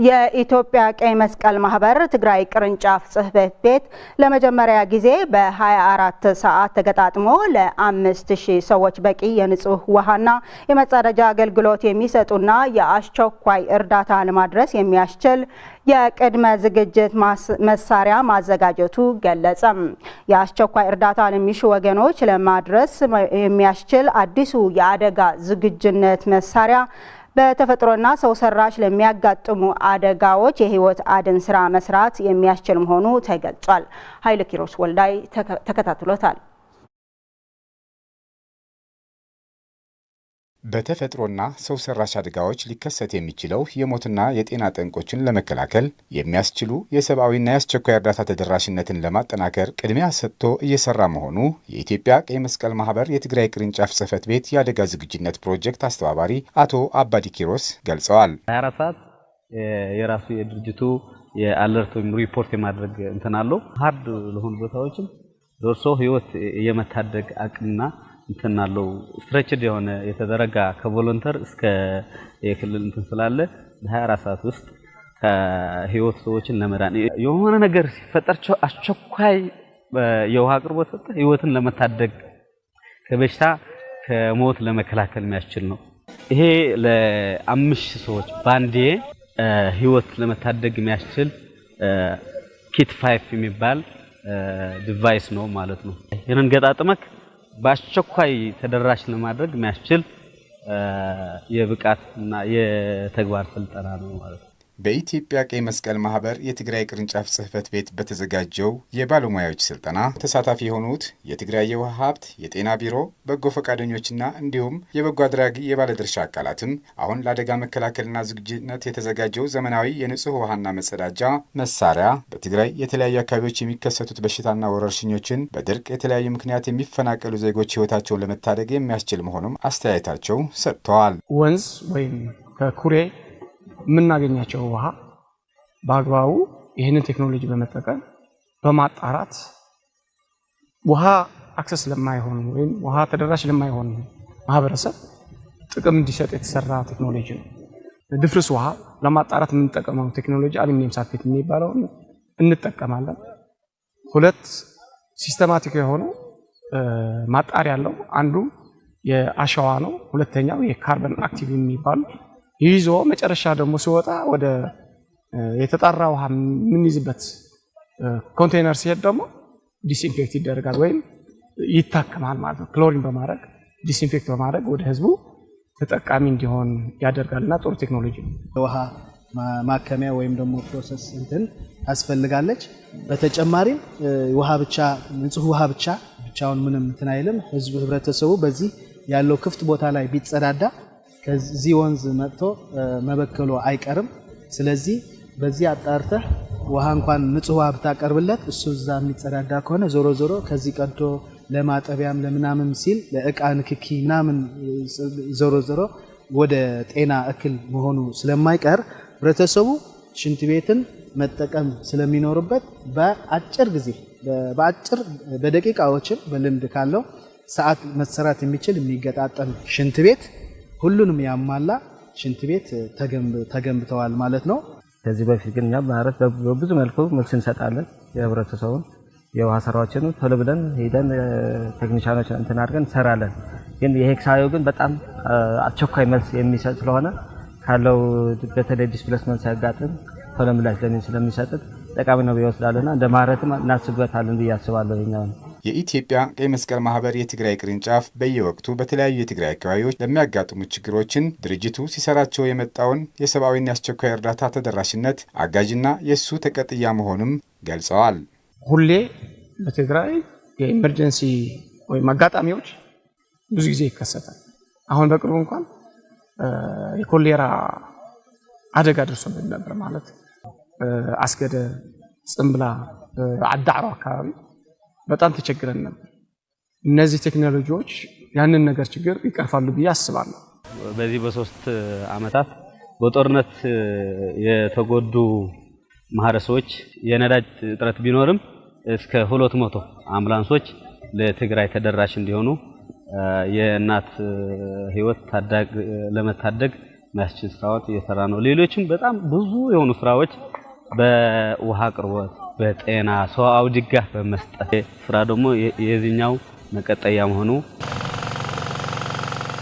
የኢትዮጵያ ቀይ መስቀል ማህበር ትግራይ ቅርንጫፍ ጽህፈት ቤት ለመጀመሪያ ጊዜ በ24 ሰዓት ተገጣጥሞ ለ5000 ሰዎች በቂ የንጹህ ውሃና የመጸዳጃ አገልግሎት የሚሰጡና የአስቸኳይ እርዳታ ለማድረስ የሚያስችል የቅድመ ዝግጅት መሳሪያ ማዘጋጀቱ ገለጸ። የአስቸኳይ እርዳታ ለሚሹ ወገኖች ለማድረስ የሚያስችል አዲሱ የአደጋ ዝግጁነት መሳሪያ በተፈጥሮና ሰው ሰራሽ ለሚያጋጥሙ አደጋዎች የህይወት አድን ስራ መስራት የሚያስችል መሆኑ ተገልጿል። ኃይለ ኪሮስ ወልዳይ ተከታትሎታል። በተፈጥሮና ሰው ሰራሽ አደጋዎች ሊከሰት የሚችለው የሞትና የጤና ጠንቆችን ለመከላከል የሚያስችሉ የሰብአዊና የአስቸኳይ እርዳታ ተደራሽነትን ለማጠናከር ቅድሚያ ሰጥቶ እየሰራ መሆኑ የኢትዮጵያ ቀይ መስቀል ማህበር የትግራይ ቅርንጫፍ ጽህፈት ቤት የአደጋ ዝግጁነት ፕሮጀክት አስተባባሪ አቶ አባዲ ኪሮስ ገልጸዋል። 24 ሰዓት የራሱ የድርጅቱ የአለርት ወይም ሪፖርት የማድረግ እንትን አለው። ሃርድ ለሆኑ ቦታዎችም ደርሶ ህይወት የመታደግ አቅምና እንትናለው ስትሬችድ የሆነ የተደረጋ ከቮለንተር እስከ የክልል እንትን ስላለ በ24 ሰዓት ውስጥ ከህይወት ሰዎችን ለመዳን የሆነ ነገር ሲፈጠርቸው አስቸኳይ የውሃ አቅርቦት ሰጥቶ ህይወትን ለመታደግ ከበሽታ ከሞት ለመከላከል የሚያስችል ነው። ይሄ ለ5000 ሰዎች ባንዴ ህይወት ለመታደግ የሚያስችል ኪት 5 የሚባል ዲቫይስ ነው ማለት ነው። ይሄንን ገጣጥመክ በአስቸኳይ ተደራሽ ለማድረግ የሚያስችል የብቃትና የተግባር ስልጠና ነው ማለት ነው። በኢትዮጵያ ቀይ መስቀል ማህበር የትግራይ ቅርንጫፍ ጽህፈት ቤት በተዘጋጀው የባለሙያዎች ስልጠና ተሳታፊ የሆኑት የትግራይ የውሃ ሀብት የጤና ቢሮ በጎ ፈቃደኞችና እንዲሁም የበጎ አድራጊ የባለድርሻ አካላትም አሁን ለአደጋ መከላከልና ዝግጁነት የተዘጋጀው ዘመናዊ የንጹህ ውሃና መጸዳጃ መሳሪያ በትግራይ የተለያዩ አካባቢዎች የሚከሰቱት በሽታና ወረርሽኞችን በድርቅ የተለያዩ ምክንያት የሚፈናቀሉ ዜጎች ህይወታቸውን ለመታደግ የሚያስችል መሆኑም አስተያየታቸው ሰጥተዋል። ወንዝ ወይም ከኩሬ የምናገኛቸው ውሃ በአግባቡ ይህንን ቴክኖሎጂ በመጠቀም በማጣራት ውሃ አክሰስ ለማይሆን ወይም ውሃ ተደራሽ ለማይሆን ማህበረሰብ ጥቅም እንዲሰጥ የተሰራ ቴክኖሎጂ ነው። ድፍርስ ውሃ ለማጣራት የምንጠቀመው ቴክኖሎጂ አሉሚኒየም ሳልፌት የሚባለው እንጠቀማለን። ሁለት ሲስተማቲክ የሆነ ማጣሪያ ያለው አንዱ የአሸዋ ነው፣ ሁለተኛው የካርበን አክቲቭ የሚባል ይዞ መጨረሻ ደግሞ ሲወጣ ወደ የተጣራ ውሃ የምንይዝበት ኮንቴነር ሲሄድ ደግሞ ዲስኢንፌክት ይደረጋል ወይም ይታከማል ማለት ነው። ክሎሪን በማድረግ ዲስኢንፌክት በማድረግ ወደ ህዝቡ ተጠቃሚ እንዲሆን ያደርጋልና ጥሩ ቴክኖሎጂ ነው። ውሃ ማከሚያ ወይም ደግሞ ፕሮሰስ እንትን ታስፈልጋለች። በተጨማሪም ውሃ ብቻ ንጹህ ውሃ ብቻውን ምንም እንትን አይልም። ህብረተሰቡ በዚህ ያለው ክፍት ቦታ ላይ ቢጸዳዳ ከዚህ ወንዝ መጥቶ መበከሉ አይቀርም። ስለዚህ በዚህ አጣርተህ ውሃ እንኳን ንጹህ ውሃ ብታቀርብለት እሱ እዛ የሚጸዳዳ ከሆነ ዞሮ ዞሮ ከዚህ ቀዶ ለማጠቢያም ለምናምን ሲል ለእቃ ንክኪ ምናምን ዞሮ ዞሮ ወደ ጤና እክል መሆኑ ስለማይቀር ህብረተሰቡ ሽንት ቤትን መጠቀም ስለሚኖርበት በአጭር ጊዜ በደቂቃዎችን በልምድ ካለው ሰዓት መሰራት የሚችል የሚገጣጠም ሽንት ቤት ሁሉንም ያማላ ሽንት ቤት ተገንብተዋል ማለት ነው። ከዚህ በፊት ግን እኛ ማለት በብዙ መልኩ መልስ እንሰጣለን። የህብረተሰቡን የውሃ ስራዎችን ቶሎ ብለን ሄደን ቴክኒሻኖች እንትን አድርገን እንሰራለን። ግን ይሄ ሳይሆን ግን በጣም አስቸኳይ መልስ የሚሰጥ ስለሆነ ካለው በተለይ ዲስፕሌስመንት ሲያጋጥም ቶሎ ምላሽ ስለሚሰጥ ጠቃሚ ነው ይወስዳልና እንደ ማህበረሰብ እናስብበታለን ብዬ አስባለሁ። ይኛው የኢትዮጵያ ቀይ መስቀል ማህበር የትግራይ ቅርንጫፍ በየወቅቱ በተለያዩ የትግራይ አካባቢዎች ለሚያጋጥሙ ችግሮችን ድርጅቱ ሲሰራቸው የመጣውን የሰብአዊና የአስቸኳይ እርዳታ ተደራሽነት አጋዥና የሱ ተቀጥያ መሆኑም ገልጸዋል። ሁሌ በትግራይ የኢመርጀንሲ ወይም አጋጣሚዎች ብዙ ጊዜ ይከሰታል። አሁን በቅርቡ እንኳን የኮሌራ አደጋ ደርሶብን ነበር ማለት አስገደ ጽምብላ አዳዕሮ አካባቢ በጣም ተቸግረን ነበር። እነዚህ ቴክኖሎጂዎች ያንን ነገር ችግር ይቀርፋሉ ብዬ አስባለሁ። በዚህ በ3 አመታት በጦርነት የተጎዱ ማህበረሰቦች የነዳጅ እጥረት ቢኖርም እስከ 200 አምቡላንሶች ለትግራይ ተደራሽ እንዲሆኑ የእናት ህይወት ለመታደግ የሚያስችል ስራዎች እየሰራ ነው። ሌሎችም በጣም ብዙ የሆኑ ስራዎች በውሃ አቅርቦት፣ በጤና ሰዋዊ ድጋፍ በመስጠት ስራ ደግሞ የዚህኛው መቀጠያ መሆኑ